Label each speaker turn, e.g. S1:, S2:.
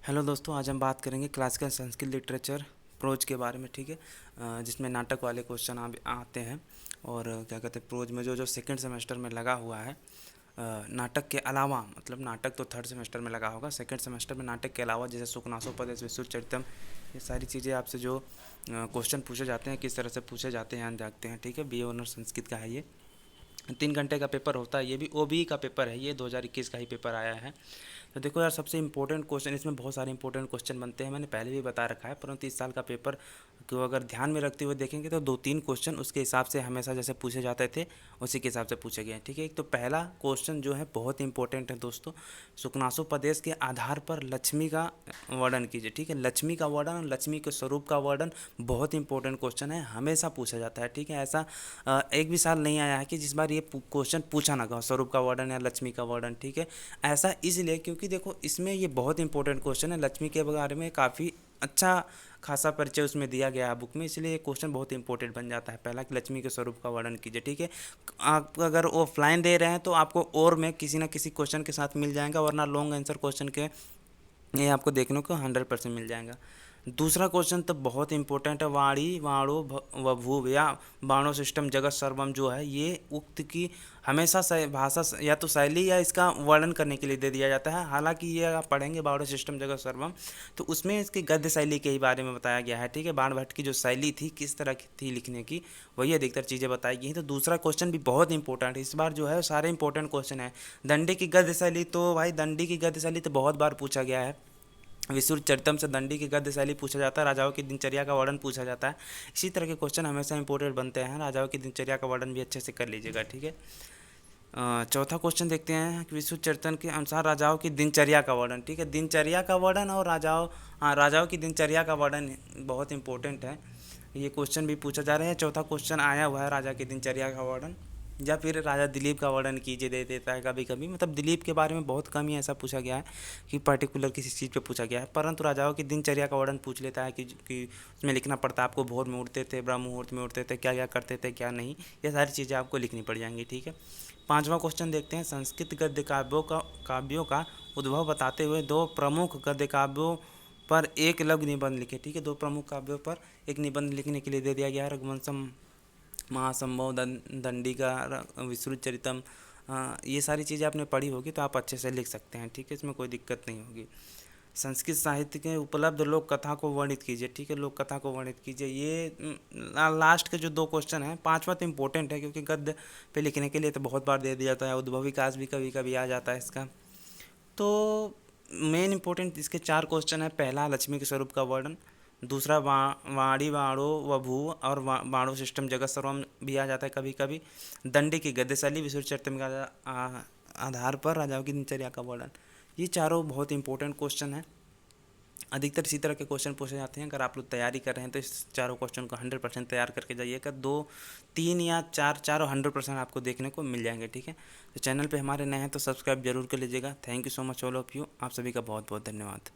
S1: Hello दोस्तों, आज हम बात करेंगे क्लासिकल संस्कृत लिटरेचर प्रोज के बारे में। ठीक है, जिसमें नाटक वाले क्वेश्चन आते हैं। और क्या कहते हैं, प्रोज में जो जो सेकंड सेमेस्टर में लगा हुआ है, नाटक के अलावा, मतलब नाटक तो थर्ड सेमेस्टर में लगा होगा, सेकंड सेमेस्टर में नाटक के अलावा जैसे सुकनासोपदेश, विश्वचरितम, ये सारी चीज़ें आपसे जो क्वेश्चन पूछे जाते हैं, किस तरह से पूछे जाते हैं, देखते हैं। ठीक है, बी ए ऑनर्स संस्कृत का है ये। 3 घंटे का पेपर होता है, ये भी ओबीई का पेपर है, ये 2021 का ही पेपर आया है। तो देखो यार, सबसे इंपॉर्टेंट क्वेश्चन, इसमें बहुत सारे इंपॉर्टेंट क्वेश्चन बनते हैं, मैंने पहले भी बता रखा है, परंतु इस साल का पेपर को अगर ध्यान में रखते हुए देखेंगे तो 2-3 क्वेश्चन उसके हिसाब से हमेशा जैसे पूछे जाते थे उसी के हिसाब से पूछे गए हैं। ठीक है, एक तो पहला क्वेश्चन जो है बहुत इंपॉर्टेंट है दोस्तों, सुकनासोपदेश के आधार पर लक्ष्मी का वर्णन कीजिए। ठीक है, लक्ष्मी का वर्णन और लक्ष्मी के स्वरूप का वर्णन बहुत इंपॉर्टेंट क्वेश्चन है, हमेशा पूछा जाता है। ठीक है, ऐसा एक भी साल नहीं आया है कि जिस बार ये क्वेश्चन पूछा ना गया, स्वरूप का वर्णन या लक्ष्मी का वर्णन। ठीक है, ऐसा इसलिए क्योंकि देखो इसमें ये बहुत इंपॉर्टेंट क्वेश्चन है, लक्ष्मी के बारे में काफ़ी अच्छा खासा परिचय उसमें दिया गया है बुक में, इसलिए ये क्वेश्चन बहुत इंपॉर्टेंट बन जाता है। पहला कि लक्ष्मी के स्वरूप का वर्णन कीजिए। ठीक है, आप अगर ऑफलाइन दे रहे हैं तो आपको और में किसी ना किसी क्वेश्चन के साथ मिल जाएगा, वरना लॉन्ग आंसर क्वेश्चन के ये आपको देखने को 100% मिल जाएगा। दूसरा क्वेश्चन तो बहुत इंपॉर्टेंट है, वाणी वाणो वभूव या बाणो सिस्टम जगत सर्वम जो है, ये उक्त की हमेशा भाषा या तो शैली या इसका वर्णन करने के लिए दे दिया जाता है। हालांकि ये आप पढ़ेंगे बाणो सिस्टम जगत सर्वम, तो उसमें इसकी गद्य शैली के ही बारे में बताया गया है। ठीक है, बाण भट्ट की जो शैली थी, किस तरह की थी लिखने की, वही अधिकतर चीज़ें बताई गई हैं। तो दूसरा क्वेश्चन भी बहुत इंपॉर्टेंट है, इस बार जो है सारे इंपॉर्टेंट क्वेश्चन है। दंडी की गद्य शैली, तो भाई दंडी की गद्य शैली तो बहुत बार पूछा गया है। विष्णुचरितम से दंडी की गद्य शैली पूछा जाता है, राजाओं की दिनचर्या का वर्णन पूछा जाता है। इसी तरह के क्वेश्चन हमेशा इंपॉर्टेंट बनते हैं, राजाओं की दिनचर्या का वर्णन भी अच्छे से कर लीजिएगा। ठीक है, चौथा क्वेश्चन देखते हैं कि विष्णुचरितम के अनुसार राजाओं की दिनचर्या का वर्णन। ठीक है, दिनचर्या का वर्णन और राजाओं की दिनचर्या का वर्णन बहुत इंपॉर्टेंट है, ये क्वेश्चन भी पूछा जा रहा है। चौथा क्वेश्चन आया हुआ है, राजा की दिनचर्या का वर्णन, या फिर राजा दिलीप का वर्णन कीजिए दे देता है कभी कभी। मतलब दिलीप के बारे में बहुत कम ही ऐसा पूछा गया है कि पर्टिकुलर किसी चीज़ पे पूछा गया है, परंतु राजाओं की दिनचर्या का वर्णन पूछ लेता है कि उसमें लिखना पड़ता है आपको, भोर में उठते थे, ब्रह्म मुहूर्त में उठते थे, क्या क्या करते थे क्या नहीं, ये सारी चीज़ें आपको लिखनी पड़ जाएंगी। ठीक है, पांचवा क्वेश्चन देखते हैं, संस्कृत गद्य काव्यों का उद्भव बताते हुए दो प्रमुख गद्य काव्यों पर एक लघु निबंध लिखे। ठीक है, दो प्रमुख काव्यों पर एक निबंध लिखने के लिए दे दिया गया है, रघुवंशम, महासंभव, दंडी का, विश्रुतचरितम। ये सारी चीज़ें आपने पढ़ी होगी तो आप अच्छे से लिख सकते हैं। ठीक है, इसमें कोई दिक्कत नहीं होगी। संस्कृत साहित्य के उपलब्ध लोक कथा को वर्णित कीजिए। ठीक है, लोक कथा को वर्णित कीजिए, ये लास्ट के जो 2 क्वेश्चन हैं, पांचवा तो इंपॉर्टेंट है क्योंकि गद्य पे लिखने के लिए तो बहुत बार दे दिया जाता है, उद्भव विकास भी कभी कभी आ जाता है इसका। तो मेन इंपॉर्टेंट इसके 4 क्वेश्चन है, पहला लक्ष्मी के स्वरूप का वर्णन, दूसरा वाणी वाणो वभू और बाणो सिस्टम जगत सर्वम भी आ जाता है कभी कभी, दंडी की गद्य शैली, विष्णुचरितम का आधार पर राजाओं की दिनचर्या का वर्णन। ये चारों बहुत इंपॉर्टेंट क्वेश्चन हैं, अधिकतर इसी तरह के क्वेश्चन पूछे जाते हैं। अगर आप लोग तैयारी कर रहे हैं तो इस चारों क्वेश्चन को 100% तैयार करके जाइएगा, 2-3 या 4 चारों 100% आपको देखने को मिल जाएंगे। ठीक है, तो चैनल पे हमारे नए हैं तो सब्सक्राइब जरूर कर लीजिएगा। Thank you so much all of you, आप सभी का बहुत बहुत धन्यवाद।